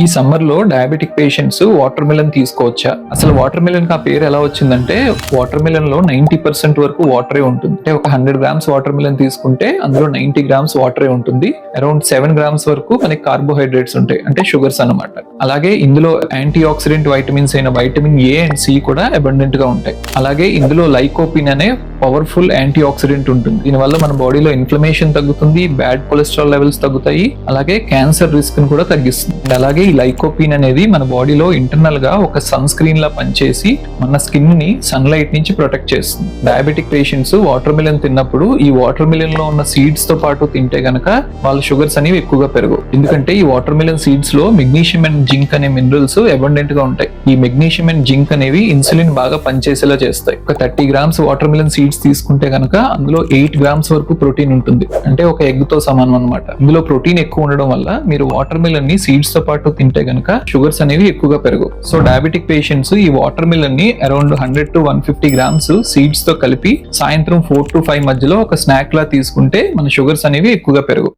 ఈ సమ్మర్ లో diabetic patients water melon తీసుకోవచ్చా? అసలు వాటర్ మిలన్ కి ఆ పేరు ఎలా వచ్చిందంటే, వాటర్ మిలన్ లో 90% వరకు వాటరే ఉంటుంది. అంటే ఒక 100 గ్రామ్స్ వాటర్ మిలన్ తీసుకుంటే అందులో 90 గ్రామ్స్ వాటరే ఉంటుంది. అరౌండ్ 7 గ్రామ్స్ వరకు మనకి కార్బోహైడ్రేట్స్ ఉంటాయి, అంటే షుగర్స్ అన్నమాట. అలాగే ఇందులో యాంటీ ఆక్సిడెంట్ వైటమిన్స్ అయిన వైటమిన్ ఏ అండ్ సి కూడా అబండెంట్ గా ఉంటాయి. అలాగే ఇందులో లైకోపిన్ అనే పవర్ఫుల్ యాంటీ ఆక్సిడెంట్ ఉంటుంది. దీనివల్ల మన బాడీలో ఇన్ఫ్లమేషన్ తగ్గుతుంది, బ్యాడ్ కొలెస్ట్రాల్ లెవెల్స్ తగ్గుతాయి, అలాగే క్యాన్సర్ రిస్క్ ని కూడా తగ్గిస్తుంది. అలాగే ఈ లైకోపిన్ అనేది మన బాడీలో ఇంటర్నల్ గా ఒక సన్ స్క్రీన్ లా పనిచేసి మన స్కిన్ ని సన్లైట్ నుంచి ప్రొటెక్ట్ చేస్తుంది. డయాబెటిక్ పేషెంట్స్ వాటర్ మిలన్ తిన్నప్పుడు ఈ వాటర్ మిలన్ లో ఉన్న సీడ్స్ తో పాటు తింటే గనక వాళ్ళ షుగర్స్ అనేవి ఎక్కువగా పెరుగు. ఎందుకంటే ఈ వాటర్ మిలన్ సీడ్స్ లో మెగ్నీషియం అండ్ జింక్ అనే మినరల్స్ అబండెంట్ గా ఉంటాయి. ఈ మెగ్నీషియం అండ్ జింక్ అనేవి ఇన్సులిన్ బాగా పనిచేసేలా చేస్తాయి. ఒక 30 గ్రామ్స్ వాటర్ మిలన్ సీడ్స్ తీసుకుంటే గనక అందులో 8 గ్రామ్స్ వరకు ప్రోటీన్ ఉంటుంది. అంటే ఒక ఎగ్ తో సమానం అన్నమాట. ఇందులో ప్రోటీన్ ఎక్కువ ఉండడం వల్ల మీరు వాటర్ మిలన్ ని సీడ్స్ తో పాటు తింటే గనక షుగర్స్ అనేవి ఎక్కువగా పెరుగు. సో డయాబెటిక్ పేషెంట్స్ ఈ వాటర్ మిలన్ ని అరౌండ్ 100 to 150 గ్రామ్స్ సీడ్స్ తో కలిపి సాయంత్రం 4 to 5 మధ్యలో ఒక స్నాక్ లా తీసుకుంటే మన షుగర్స్ అనేవి ఎక్కువగా పెరుగు.